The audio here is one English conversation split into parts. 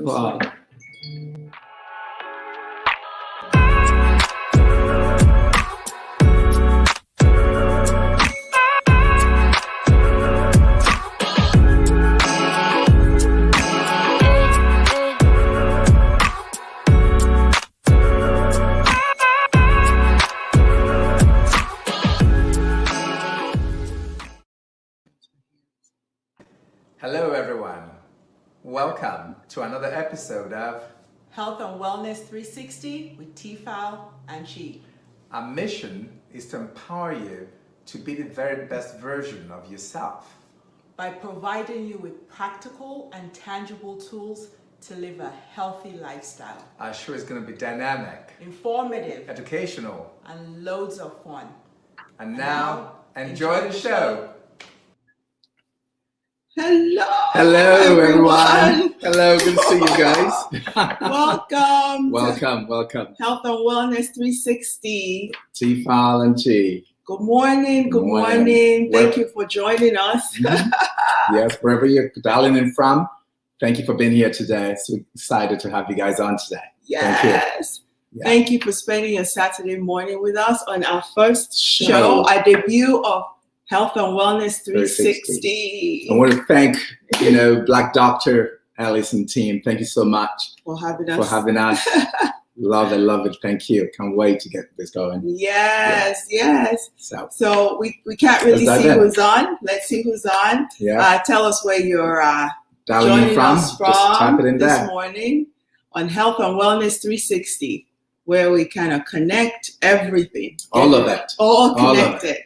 Wow. Hello everyone, welcome to another episode of Health and Wellness 360 with Tfal and Chi. Our mission is to empower you to be the very best version of yourself By providing you with practical and tangible tools to live a healthy lifestyle. Our show is going to be dynamic, Informative, educational, and loads of fun. and now enjoy the show. Hello, everyone. Hello, good to see you guys. Welcome. Welcome. Health and Wellness 360. Tfal and Chi. Good morning. Good morning. Thank you for joining us. Yes, wherever you're dialing in from, thank you for being here today. So excited to have you guys on today. Yes. Yeah. Thank you for spending your Saturday morning with us on our first show, our debut of Health and Wellness 360. I want to thank, Black Doctor Alice and team. Thank you so much For having us. Love it. Thank you. Can't wait to get this going. Yes. So we can't really Let's see dive in. who's on. Let's see who's on. yeah, Tell us where you're dialing joining in from. us Just type it from in this there. morning on Health and Wellness 360, where we kind of connect everything. All of it. All All of connected.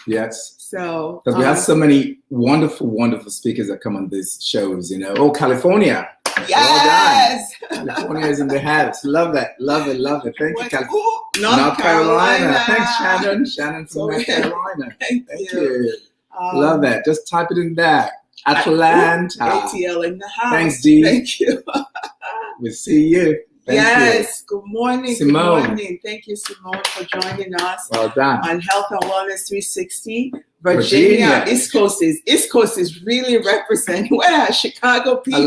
Yes. So Because we have so many wonderful speakers that come on these shows, Oh, California. yes. California is in the house. Love it. Thank you, California. North Carolina. Thanks, Shannon. Shannon from North Carolina. Thank you. Love it. Just type it in there. Atlanta. ATL in the house. Thanks, Dee. Thank you. We'll see you. Thank Yes. Good morning. Simone. Good morning. Thank you, Simone, for joining us you. Well done. on Health and Wellness 360. Virginia. East Coast is really representing. Where are Chicago peeps?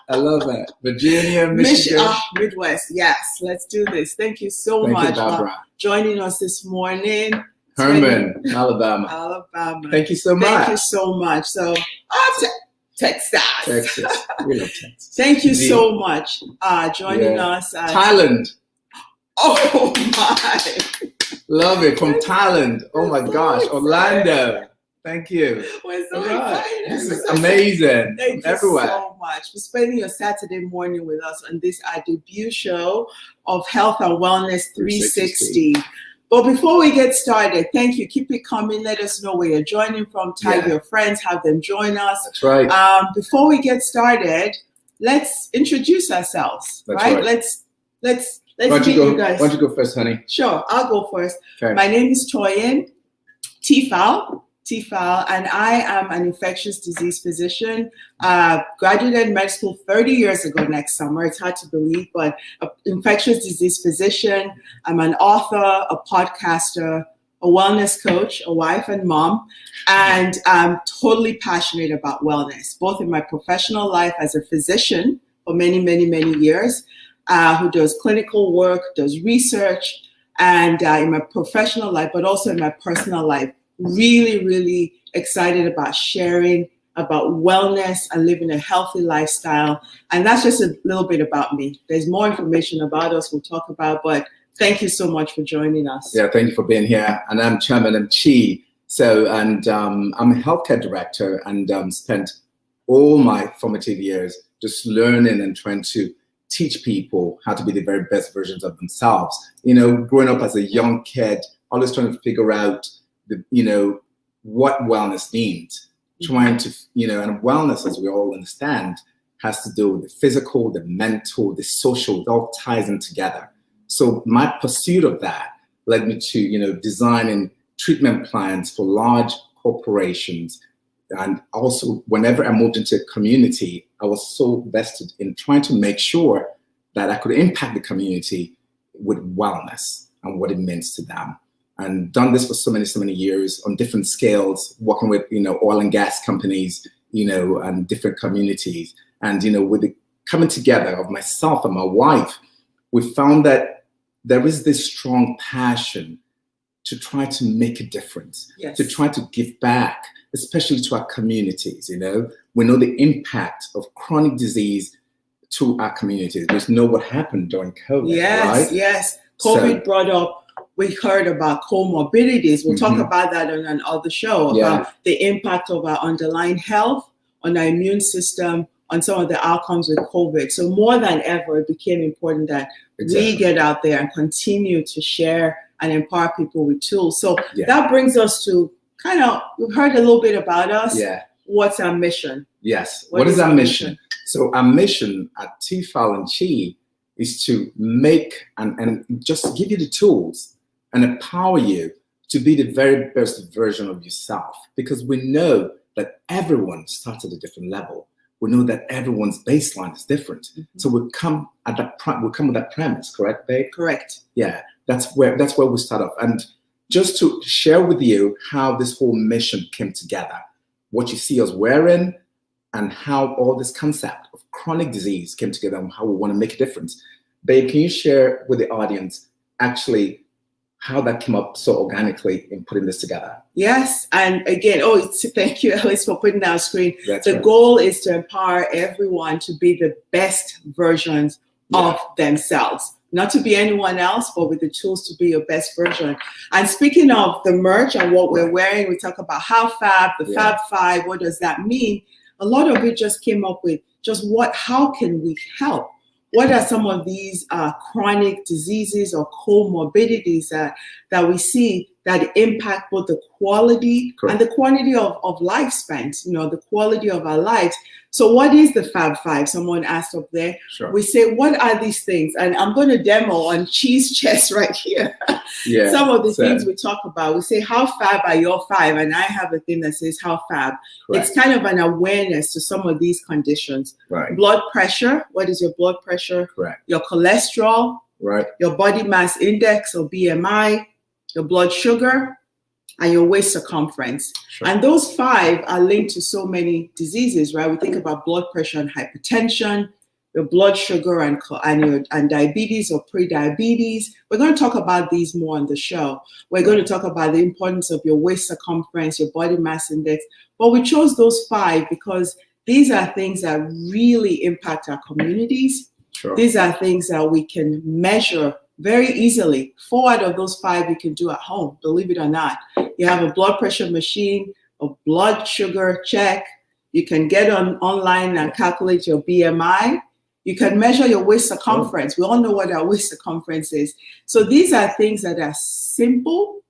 I love it. Virginia, Michigan. Midwest. Yes. Let's do this. Thank you so Thank much you, Barbara. for joining us this morning. Herman, Alabama. Alabama. Thank you so much. Thank you so much. So, Texas. We love Texas. Thank you Indeed. so much joining us. Thailand. Oh my. Love it. From Thailand. Oh my so gosh. excited. Orlando. Thank you. We're so All right. excited. This is amazing. Thank you Everywhere. so much for spending your Saturday morning with us on this our debut show of Health and Wellness 360. But before we get started, thank you. Keep it coming. Let us know where you're joining from. Tag your friends. Have them join us. That's right. Before we get started, let's introduce ourselves. That's right? right. Let's Why don't meet you guys. Why don't you go first, honey? Sure, I'll go first. Okay. My name is Toyin Tfal, and I am an infectious disease physician. Graduated med school 30 years ago next summer. It's hard to believe, but an infectious disease physician. I'm an author, a podcaster, a wellness coach, a wife and mom, and I'm totally passionate about wellness, both in my professional life as a physician for many years, who does clinical work, does research, and in my professional life, but also in my personal life. Really excited about sharing about wellness and living a healthy lifestyle. And that's just a little bit about me. There's more information about us we'll talk about, but thank you so much for joining us. Yeah, thank you for being here. And I'm Chairman of Chi. I'm a healthcare director and spent all my formative years just learning and trying to teach people how to be the very best versions of themselves. Growing up as a young kid, always trying to figure out what wellness means. Trying to, and wellness, as we all understand, has to do with the physical, the mental, the social. It all ties in together. So my pursuit of that led me to, designing treatment plans for large corporations. And also, whenever I moved into a community, I was so vested in trying to make sure that I could impact the community with wellness and what it means to them. And done this for so many years on different scales, working with, oil and gas companies, and different communities. And, with the coming together of myself and my wife, we found that there is this strong passion to try to make a difference, Yes. to try to give back, especially to our communities. You know, we know the impact of chronic disease to our communities. We know what happened during COVID, Yes, right? yes. COVID brought up, we heard about comorbidities. We'll talk about that on another show, about the impact of our underlying health, on our immune system, on some of the outcomes with COVID. So more than ever, it became important that we get out there and continue to share and empower people with tools. So that brings us to we've heard a little bit about us. Yeah. What's our mission? Yes. What is our mission? So our mission at Tfal and Chi is to make and just give you the tools and empower you to be the very best version of yourself. Because we know that everyone starts at a different level. We know that everyone's baseline is different. So we come with that premise, correct, babe? Correct. Yeah. That's where we start off. And just to share with you how this whole mission came together, what you see us wearing, and how all this concept of chronic disease came together and how we want to make a difference. Babe, can you share with the audience actually how that came up so organically in putting this together? Yes. And again, thank you, Alice, for putting that on screen. The goal is to empower everyone to be the best versions of themselves. Not to be anyone else, but with the tools to be your best version. And speaking of the merch and what we're wearing, we talk about how fab, the Fab Five, what does that mean? A lot of it just came up with how can we help? What are some of these chronic diseases or comorbidities that we see that impact both the quality and the quantity of lifespan, the quality of our lives? So what is the Fab Five? Someone asked up there. Sure. We say, what are these things? And I'm going to demo on Chi's chest right here. Some of the things we talk about. We say, how fab are your five? And I have a thing that says, how fab. Correct. It's kind of an awareness to some of these conditions. Right. Blood pressure. What is your blood pressure? Correct. Your cholesterol. Right. Your body mass index or BMI. Your blood sugar. And your waist circumference. Sure. And those five are linked to so many diseases, right? We think about blood pressure and hypertension, your blood sugar and diabetes or pre-diabetes. We're going to talk about these more on the show. We're going to talk about the importance of your waist circumference, your body mass index. But we chose those five because these are things that really impact our communities. Sure. These are things that we can measure very easily. 4 out of those 5 you can do at home, believe it or not. You have a blood pressure machine, a blood sugar check. You can get online and calculate your BMI. You can measure your waist circumference. We all know what our waist circumference is. So these are things that are simple,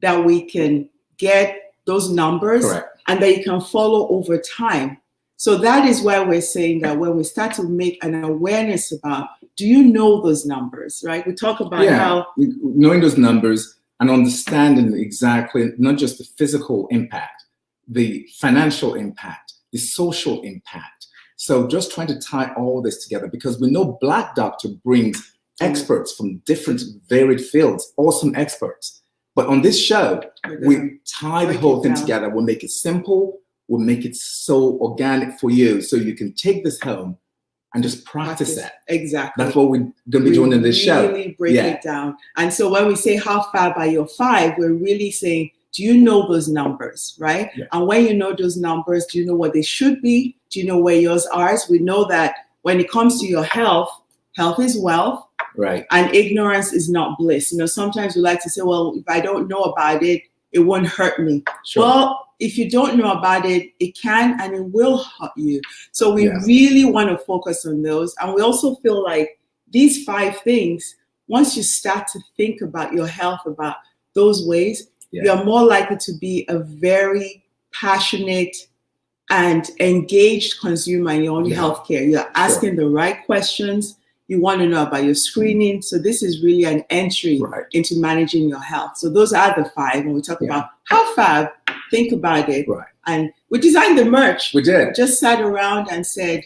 that we can get those numbers. Correct. And that you can follow over time. So that is why we're saying that when we start to make an awareness about, do you know those numbers, right? We talk about how knowing those numbers and understanding exactly not just the physical impact, the financial impact, the social impact. So just trying to tie all this together, because we know Black Doctor brings experts from different varied fields, awesome experts. But on this show, we tie the whole thing together. We'll make it simple. We'll make it so organic for you, so you can take this home and just practice it. Exactly. That's what we're going to be doing in this show. Really break it down. And so when we say how fab are your 5, we're really saying, do you know those numbers, right? Yeah. And when you know those numbers, do you know what they should be? Do you know where yours are? We know that when it comes to your health, health is wealth. Right. And ignorance is not bliss. Sometimes we like to say, well, if I don't know about it, it won't hurt me. Sure. Well, if you don't know about it, it can and it will hurt you. So we really want to focus on those. And we also feel like these 5 things, once you start to think about your health, about those ways, you're more likely to be a very passionate and engaged consumer in your own healthcare. You're asking the right questions. You want to know about your screening. So this is really an entry into managing your health. So those are the 5. When we talk about how fab, think about it. Right. And we designed the merch. We did. Just sat around and said,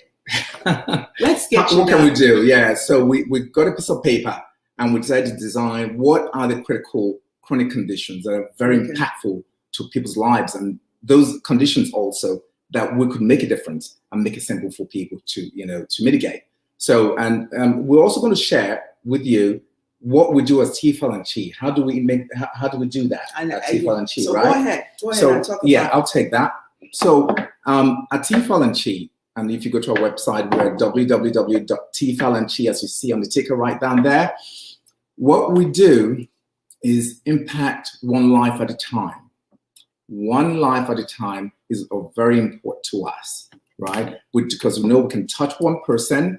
let's get you What can we do? Yeah. So we got a piece of paper and we decided to design what are the critical chronic conditions that are very impactful to people's lives. And those conditions also that we could make a difference and make it simple for people to, to mitigate. So, and we're also going to share with you what we do as TFal and Chi. How do we do that at TFal and Chi, so right? Go ahead so, and talk yeah, about I'll take that. So at TFal and Chi, and if you go to our website, we're at www.tfalandchi, as you see on the ticker right down there. What we do is impact one life at a time. One life at a time is very important to us, right? Because we know we can touch one person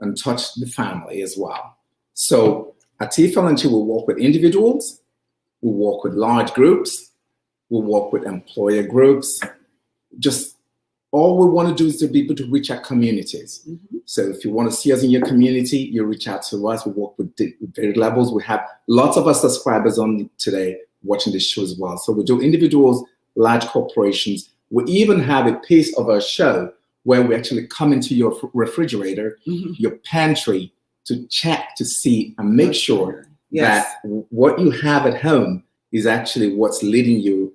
and touch the family as well. So at TFal and Chi, we work with individuals, we work with large groups, we work with employer groups. Just all we want to do is to be able to reach out communities. So if you want to see us in your community, you reach out to us. We work with various levels. We have lots of our subscribers on today watching this show as well. So we do individuals, large corporations. We even have a piece of our show where we actually come into your refrigerator, your pantry, to check to see and make sure that what you have at home is actually what's leading you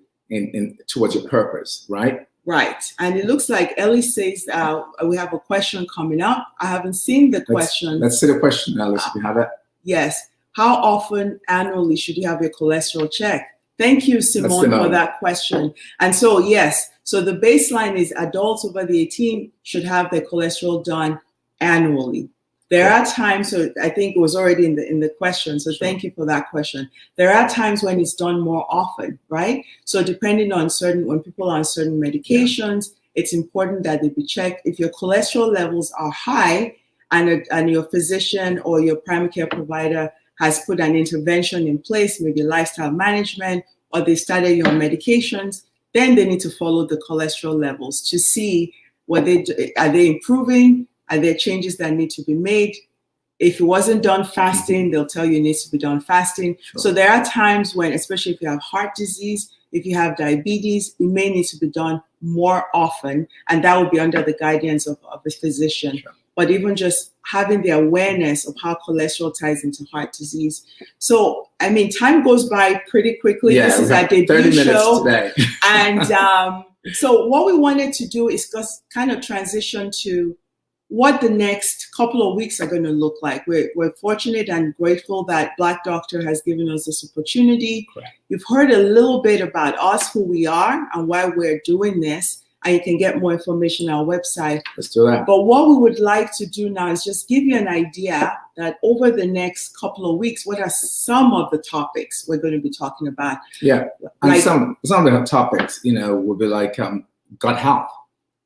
towards your purpose, right? Right. And it looks like Ellie says we have a question coming up. I haven't seen the question. Let's see the question, Alice, if you have it. Yes. How often annually should you have your cholesterol checked? Thank you, Simone, for that question. And so, yes, so the baseline is adults over the 18 should have their cholesterol done annually. There are times, so I think it was already in the question, so thank you for that question. There are times when it's done more often, right? So depending on when people are on certain medications, it's important that they be checked. If your cholesterol levels are high and your physician or your primary care provider has put an intervention in place, maybe lifestyle management, or they started your medications, then they need to follow the cholesterol levels to see are they improving? Are there changes that need to be made? If it wasn't done fasting, they'll tell you it needs to be done fasting. Sure. So there are times when, especially if you have heart disease, if you have diabetes, it may need to be done more often, and that will be under the guidance of a physician. Sure. But even just having the awareness of how cholesterol ties into heart disease. So, I mean, time goes by pretty quickly. Yeah, this is our debut show. Today. And so what we wanted to do is just kind of transition to what the next couple of weeks are going to look like. We're fortunate and grateful that Black Doctor has given us this opportunity. Correct. You've heard a little bit about us, who we are, and why we're doing this. And you can get more information on our website. Let's do that. But what we would like to do now is just give you an idea that over the next couple of weeks, what are some of the topics we're going to be talking about? Yeah, and some of the topics, will be like gut health.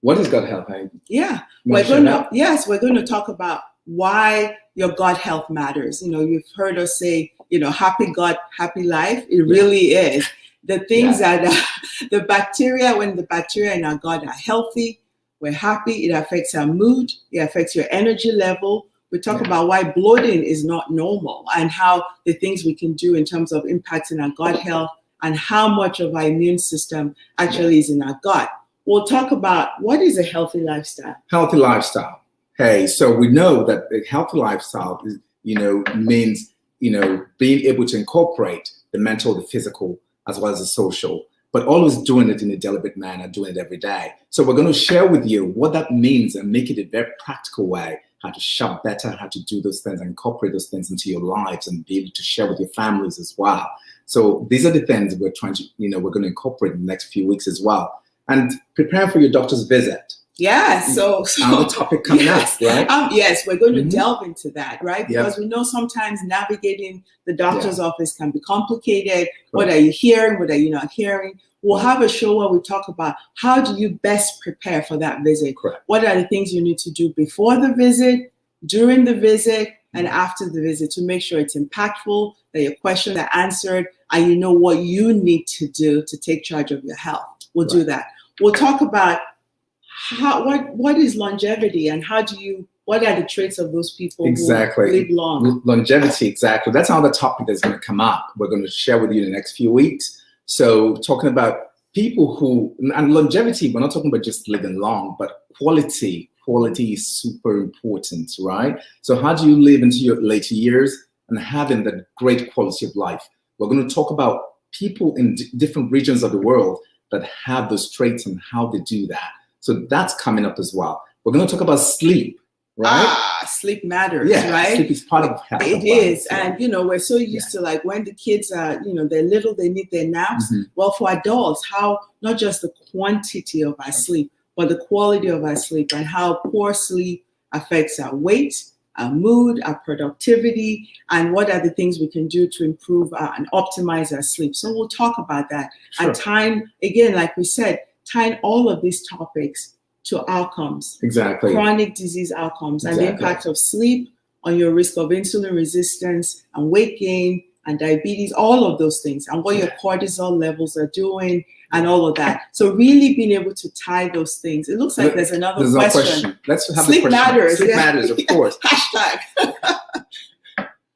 What is gut health? Yeah, we're going to talk about why your gut health matters. You've heard us say, happy gut, happy life. It really is. The things that the bacteria, when the bacteria in our gut are healthy, we're happy. It affects our mood. It affects your energy level. We talk about why bloating is not normal and how the things we can do in terms of impacting our gut health and how much of our immune system actually is in our gut. We'll talk about what is a healthy lifestyle. Healthy lifestyle. Hey, so we know that a healthy lifestyle is, means, being able to incorporate the mental, the physical, as well as the social, but always doing it in a deliberate manner, doing it every day. So we're going to share with you what that means and make it a very practical way, how to shop better, how to do those things and incorporate those things into your lives and be able to share with your families as well. So these are the things we're trying to, we're going to incorporate in the next few weeks as well. And prepare for your doctor's visit. Yeah, so the topic coming up, right? Yes, we're going to delve into that, right? Because we know sometimes navigating the doctor's office can be complicated. Right. What are you hearing? What are you not hearing? We'll have a show where we talk about how do you best prepare for that visit? Correct. What are the things you need to do before the visit, during the visit, and after the visit to make sure it's impactful, that your questions are answered, and you know what you need to do to take charge of your health. We'll do that. We'll talk about what is longevity and what are the traits of those people who live long? Longevity, exactly. That's another topic that's going to come up. We're going to share with you in the next few weeks. So talking about people who, and longevity, we're not talking about just living long, but quality. Quality is super important, right? So how do you live into your later years and having the great quality of life? We're going to talk about people in different regions of the world that have those traits and how they do that. So that's coming up as well. We're going to talk about sleep, right? Sleep matters, Yeah, right? sleep is part of health. It is. And, you know, we're so used to like when the kids are, you know, they're little, they need their naps. Well, for adults, how not just the quantity of our sleep, but the quality of our sleep, and how poor sleep affects our weight, our mood, our productivity, and what are the things we can do to improve and optimize our sleep. So we'll talk about that. Sure. And tying, again, like we said, tying all of these topics to outcomes. Exactly. Chronic disease outcomes, Exactly. and the impact of sleep on your risk of insulin resistance and weight gain and diabetes, all of those things, and what your cortisol levels are doing and all of that. So really being able to tie those things. It looks like there's another question. Let's have Sleep the question. matters. Sleep matters, of course. Hashtag.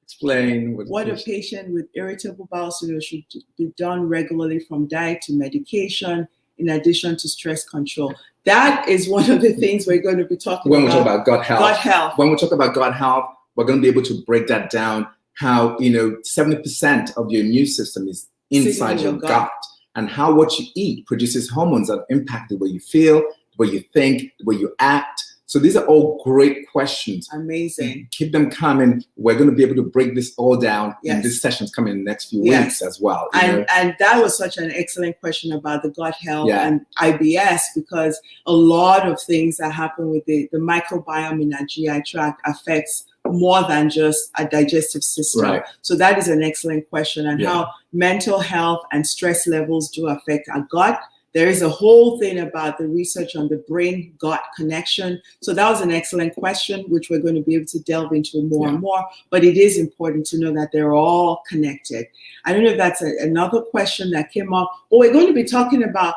Explain what a patient with irritable bowel syndrome should be done regularly, from diet to medication, in addition to stress control. That is one of the things we're going to be talking when about. we talk about gut health. Gut health. When we talk about gut health, we're going to be able to break that down. How, you know, 70% of your immune system is inside your gut, and how what you eat produces hormones that impact the way you feel, the way you think, the way you act. So these are all great questions. Amazing. Keep them coming. We're going to be able to break this all down in this session's coming in the next few weeks as well. And that was such an excellent question about the gut health and IBS, because a lot of things that happen with the microbiome in our GI tract affects more than just a digestive system. Right. So that is an excellent question, and how mental health and stress levels do affect our gut. There is a whole thing about the research on the brain-gut connection. So that was an excellent question, which we're going to be able to delve into more and more. But it is important to know that they're all connected. I don't know if that's another question that came up. But we're going to be talking about,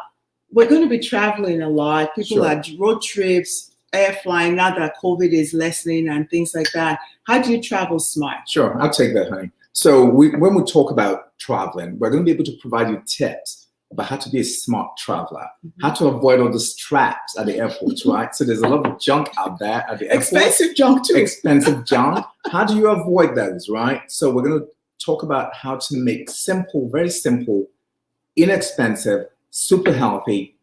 we're going to be traveling a lot. People are road trips, air flying, now that COVID is lessening and things like that. How do you travel smart? Sure, I'll take that, honey. So when we talk about traveling, we're going to be able to provide you tips about how to be a smart traveler, how to avoid all the traps at the airport, right? So there's a lot of junk out there at the airport. Expensive junk too. Expensive junk. How do you avoid those, right? So we're going to talk about how to make simple, very simple, inexpensive, super healthy,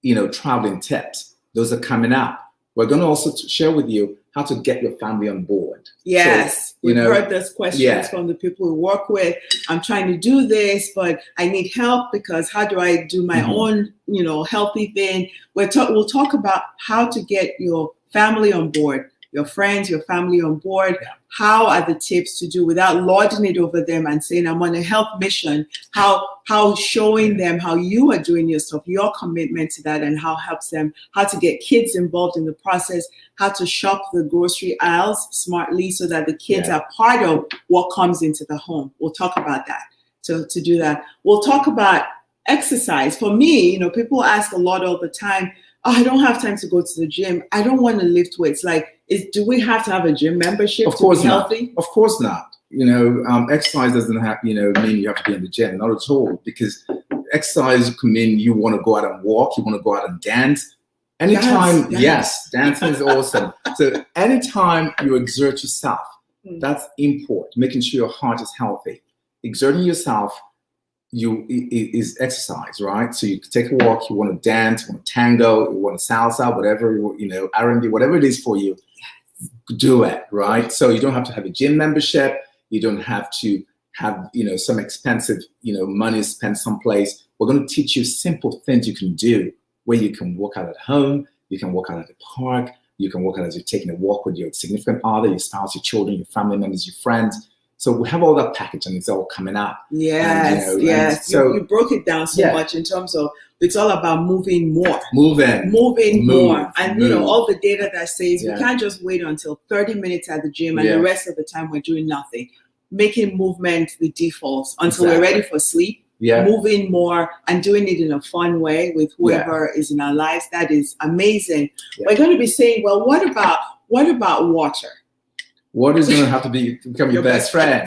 you know, traveling tips. Those are coming up. We're going to also share with you how to get your family on board. Yes, so, we've heard those questions from the people we work with. I'm trying to do this, but I need help because how do I do my own, you know, healthy thing? We'll talk about how to get your family on board, your friends, your family on board. How are the tips to do without lording it over them and saying, I'm on a health mission, how showing them how you are doing your stuff, your commitment to that, and how helps them, how to get kids involved in the process, how to shop the grocery aisles smartly so that the kids are part of what comes into the home. We'll talk about that. So to do that, we'll talk about exercise. For me, you know, people ask a lot all the time, oh, I don't have time to go to the gym. I don't want to lift weights. Like, do we have to have a gym membership to be healthy? Of course not. You know, exercise doesn't have, you know, mean you have to be in the gym. Not at all. Because exercise can mean you want to go out and walk, you want to go out and dance. Anytime, dancing is awesome. So anytime you exert yourself, that's important. Making sure your heart is healthy. Exerting yourself is exercise, right? So you take a walk, you want to dance, you want to tango, you want to salsa, whatever, you know, R&B, whatever it is for you, do it, right? So you don't have to have a gym membership. You don't have to have, you know, some expensive, you know, money spent someplace. We're going to teach you simple things you can do where you can work out at home, you can work out at the park, you can work out as you're taking a walk with your significant other, your spouse, your children, your family members, your friends. So we have all that package and it's all coming up. Yes, and, you know, so you broke it down so much in terms of it's all about moving more. Moving more. And you know, all the data that says we can't just wait until 30 minutes at the gym and the rest of the time we're doing nothing. Making movement the default until we're ready for sleep. Moving more and doing it in a fun way with whoever is in our lives. That is amazing. We're going to be saying, well, what about water? Water is going to have to become your best friend.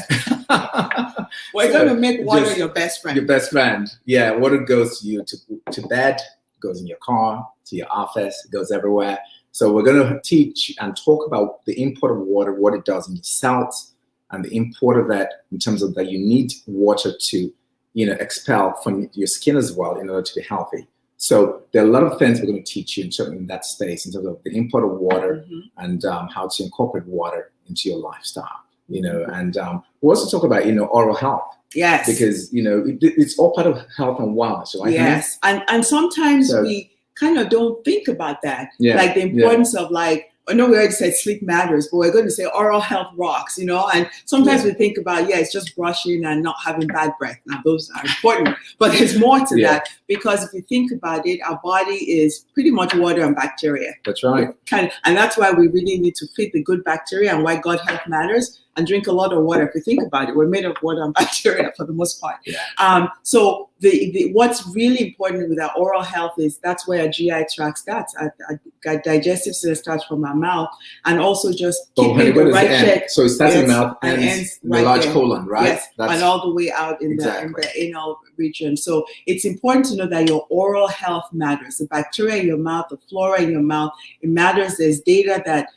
We're going to make water your best friend. Your best friend. Yeah, water goes to you to bed, goes in your car, to your office, it goes everywhere. So we're going to teach and talk about the import of water, what it does in your cells, and the import of that in terms of that you need water to, you know, expel from your skin as well in order to be healthy. So there are a lot of things we're going to teach you in that space, in terms of the import of water and how to incorporate water into your lifestyle, and we'll also talk about, oral health. Yes. Because, it's all part of health and wellness, right? Yes. And sometimes we kind of don't think about that. Yeah. Like the importance of, like, I know we already said sleep matters, but we're going to say oral health rocks, and sometimes we think about, it's just brushing and not having bad breath. Now, those are important, but there's more to that, because if you think about it, our body is pretty much water and bacteria. That's right. And that's why we really need to feed the good bacteria, and why gut health matters, and drink a lot of water. If you think about it, we're made of water and bacteria for the most part. Yeah. So the what's really important with our oral health is that's where our GI tract starts. Our digestive system starts from our mouth, and also just keeping the right check. So it starts in the mouth and ends in the large colon, right? Yes, and all the way out in the anal region. So it's important to know that your oral health matters. The bacteria in your mouth, the flora in your mouth, it matters. There's data that,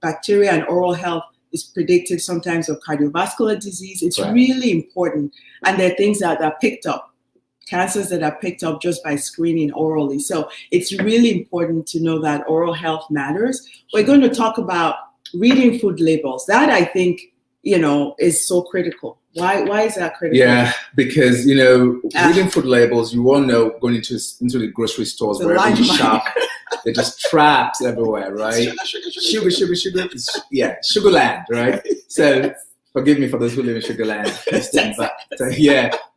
bacteria and oral health is predictive sometimes of cardiovascular disease. It's really important. And there are things that are picked up, cancers that are picked up just by screening orally. So it's really important to know that oral health matters. We're going to talk about reading food labels. That, I think, is so critical. Why is that critical? Yeah, because, reading food labels, you all know, going into the grocery stores, wherever you shop, they're just trapped everywhere, right? Sugar. Yeah, Sugarland, right? So forgive me for those who live in Sugarland,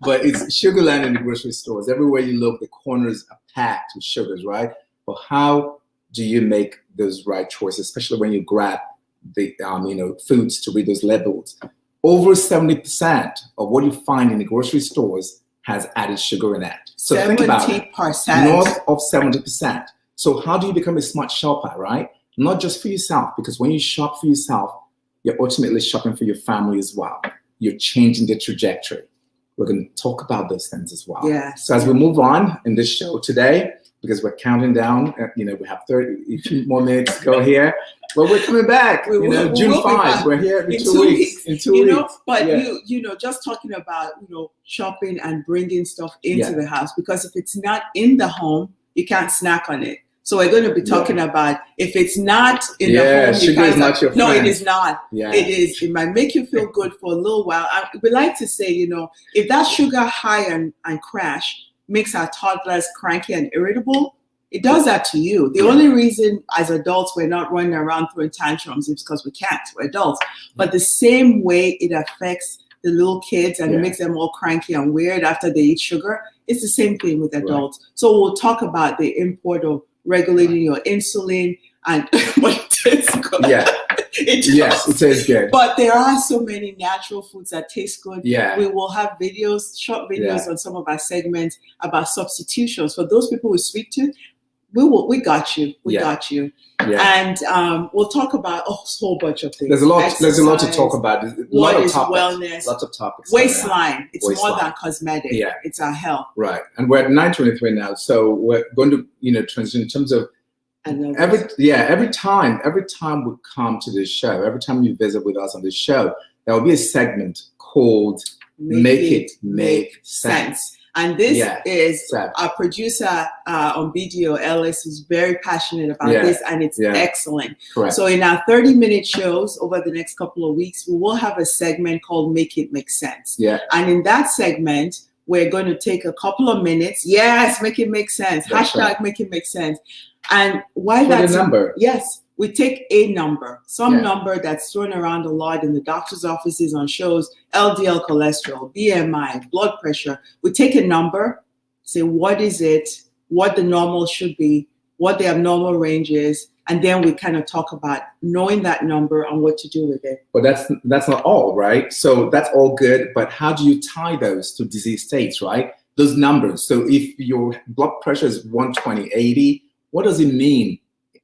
but it's Sugarland in the grocery stores. Everywhere you look, the corners are packed with sugars, right? But how do you make those right choices, especially when you grab the foods to read those labels? Over 70% of what you find in the grocery stores has added sugar in it. So think about it, north of 70%. So how do you become a smart shopper, right? Not just for yourself, because when you shop for yourself, you're ultimately shopping for your family as well. You're changing the trajectory. We're going to talk about those things as well. Yes. So as we move on in this show today, because we're counting down, we have 30 more minutes to go here. Well, we're coming back. June 5. We're here in 2 weeks. In 2 weeks. But just talking about shopping and bringing stuff into the house, because if it's not in the home, you can't snack on it. So we're going to be talking about if it's not in the home, sugar is not your friend. No, it is not. Yeah. It is. It might make you feel good for a little while. We like to say, if that sugar high and crash makes our toddlers cranky and irritable, it does that to you. The only reason as adults we're not running around throwing tantrums is because we can't. We're adults. But the same way it affects the little kids and it makes them all cranky and weird after they eat sugar, it's the same thing with adults. Right. So we'll talk about the import of regulating your insulin and what it tastes good. Yeah. Yes, it tastes good. But there are so many natural foods that taste good. Yeah. We will have short videos on some of our segments about substitutions. For those people with sweet tooth, we got you. We got you. Yeah. And we'll talk about a whole bunch of things. There's a lot to talk about. What is wellness? Lots of topics. Waistline. It's more than cosmetic. Yeah. It's our health. Right. And we're at 9:23 now. So we're going to transition in terms of every time we come to this show, every time you visit with us on this show, there will be a segment called Make It Make Sense. And this is our producer on video, Ellis, who's very passionate about this, and it's excellent. Correct. So in our 30-minute shows over the next couple of weeks, we will have a segment called Make It Make Sense. Yeah. And in that segment, we're going to take a couple of minutes. Yes, make it make sense. That's #, make it make sense. And why that's a number? Yes. We take a number, some number that's thrown around a lot in the doctor's offices, on shows, LDL cholesterol, BMI, blood pressure. We take a number, say what is it, what the normal should be, what the abnormal range is, and then we kind of talk about knowing that number and what to do with it. But that's not all, right? So that's all good, but how do you tie those to disease states, right? Those numbers. So if your blood pressure is 120/80, what does it mean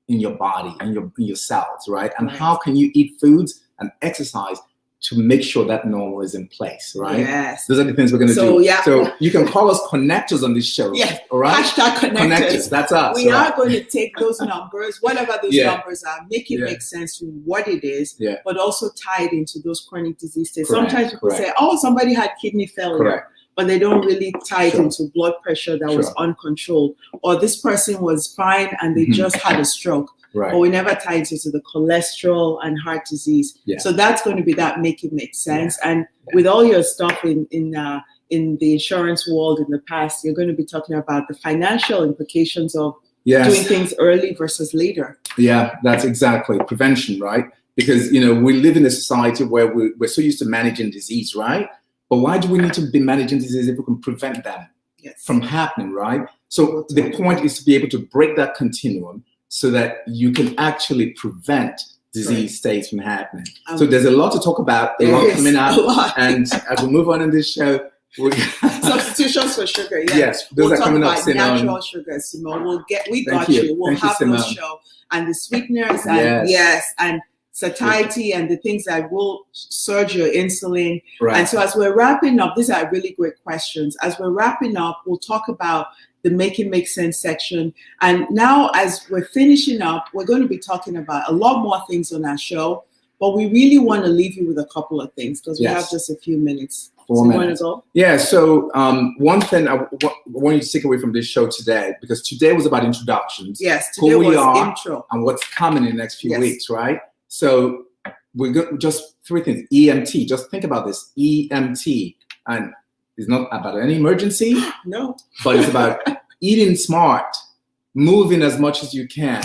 in your body, in your cells, right? And how can you eat foods and exercise to make sure that normal is in place, right? Yes. Those are the things we're going to do. Yeah. So you can call us connectors on this show. Yes. All right? #connectors. That's us. We are going to take those numbers, whatever those numbers are, make it make sense to what it is, but also tie it into those chronic disease states. Sometimes people say, oh, somebody had kidney failure. Correct. but they don't really tie it Sure. into blood pressure that was Sure. uncontrolled, or this person was fine and they just had a stroke. Right. But we never tie it into the cholesterol and heart disease. Yeah. So that's going to be that make it make sense. Yeah. And Yeah. with all your stuff in the insurance world in the past, you're going to be talking about the financial implications of Yes. doing things early versus later. Yeah, that's exactly prevention, right? Because we live in a society where we're so used to managing disease, right? But why do we need to be managing disease if we can prevent them from happening, right? So the point is to be able to break that continuum so that you can actually prevent disease states from happening. So there's a lot to talk about, a lot coming up. And as we move on in this show, substitutions for sugar. Yes, those we'll are talk coming about up. natural sugars, Simone. We Thank got you. you. We'll Thank you, have Simone. those show and the sweeteners and and satiety and the things that will surge your insulin. Right. And so as we're wrapping up, these are really great questions. As we're wrapping up, we'll talk about the Make It Make Sense section. And now as we're finishing up, we're going to be talking about a lot more things on our show, but we really want to leave you with a couple of things because we have just a few minutes. 4 minutes. You want to go? Yeah, so one thing I want you to take away from this show today, because today was about introductions. Yes, today who we was are intro. And what's coming in the next few weeks, right? So we're going just 3 things. EMT, just think about this, EMT. And it's not about any emergency. No. But it's about eating smart, moving as much as you can,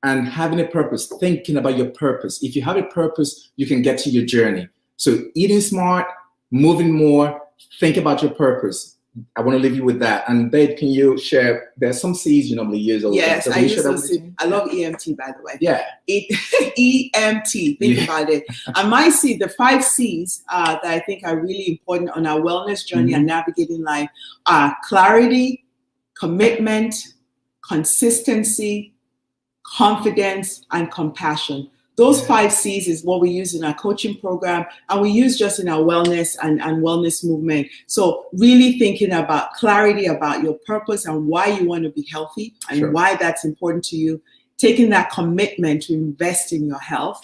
and having a purpose, thinking about your purpose. If you have a purpose, you can get to your journey. So eating smart, moving more, think about your purpose. I want to leave you with that. And Babe, can you share, there's some C's you normally use. Yes, I use those C's. I love EMT, by the way. Yeah. EMT, think about it. I might see the 5 C's that I think are really important on our wellness journey and navigating life are clarity, commitment, consistency, confidence, and compassion. Those 5 C's is what we use in our coaching program, and we use just in our wellness and wellness movement. So really thinking about clarity about your purpose and why you want to be healthy and why that's important to you. Taking that commitment to invest in your health.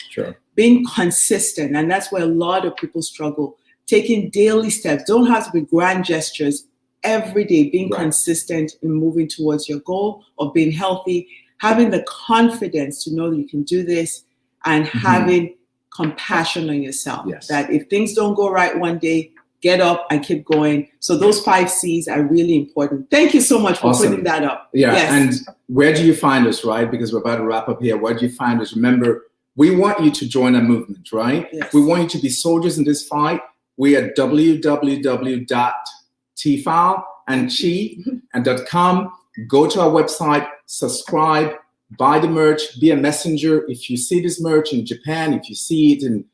Being consistent, and that's where a lot of people struggle. Taking daily steps. Don't have to be grand gestures. Every day, being consistent in moving towards your goal of being healthy. Having the confidence to know that you can do this. And having compassion on yourself, that if things don't go right one day, get up and keep going. So those 5 C's are really important. Thank you so much for putting that up. Yeah, and where do you find us, right? Because we're about to wrap up here. Where do you find us? Remember, we want you to join our movement, right? We want you to be soldiers in this fight. We are www.tfalandchi.com. Go to our website, subscribe, buy the merch, be a messenger. If you see this merch in Japan, if you see it in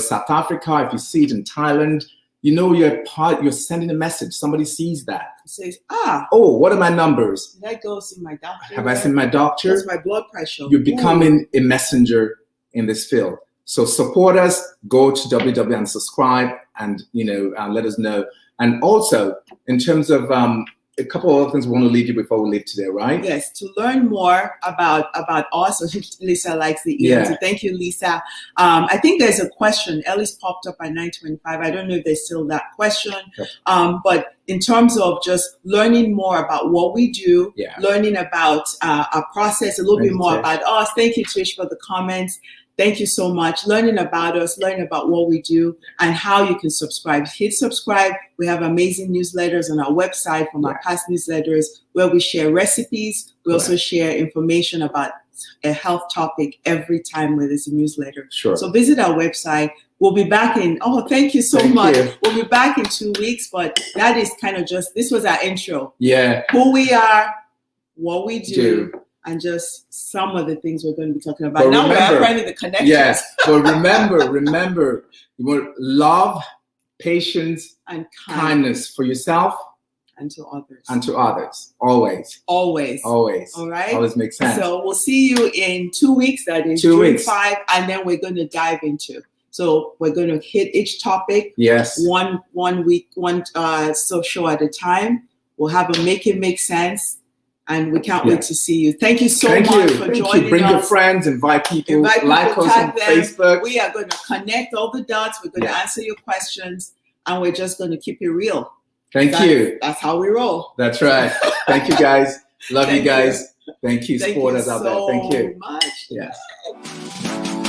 South Africa, if you see it in Thailand, you're sending a message. Somebody sees that. Says, oh, what are my numbers? Did I go see my doctor? Have I seen my doctor? What's my blood pressure? You're becoming a messenger in this field. So support us, go to www and subscribe and let us know. And also in terms of a couple of other things we want to leave you before we leave today, right? Yes, to learn more about us. Lisa likes the EMT. Thank you, Lisa. I think there's a question. Ellis popped up at 9:25. I don't know if there's still that question. But in terms of just learning more about what we do, learning about our process, a little bit more about us. Thank you, Trish, for the comments. Thank you so much. Learning about us, learning about what we do, and how you can subscribe. Hit subscribe. We have amazing newsletters on our website from our past newsletters where we share recipes. We also share information about a health topic every time where there's a newsletter. So visit our website. We'll be back in, thank you so much. We'll be back in 2 weeks, but that is kind of this was our intro. Who we are, what we do. And just some of the things we're going to be talking about. But now we're finding the connections. Yes, but remember, you want love, patience, and kindness for yourself and to others. Always. All right. Always makes sense. So we'll see you in 2 weeks. That is June 5, and then we're going to dive into. So we're going to hit each topic. One week, one show at a time. We'll have a Make It Make Sense. And we can't wait to see you. Thank you so much for joining us. Bring your friends, invite people, like us on Facebook. We are going to connect all the dots. We're going to answer your questions, and we're just going to keep it real. Thank you. That's how we roll. That's right. Thank you, guys. Love you Thank guys. Thank you, Thank supporters you out there. Thank you. so much. Yes.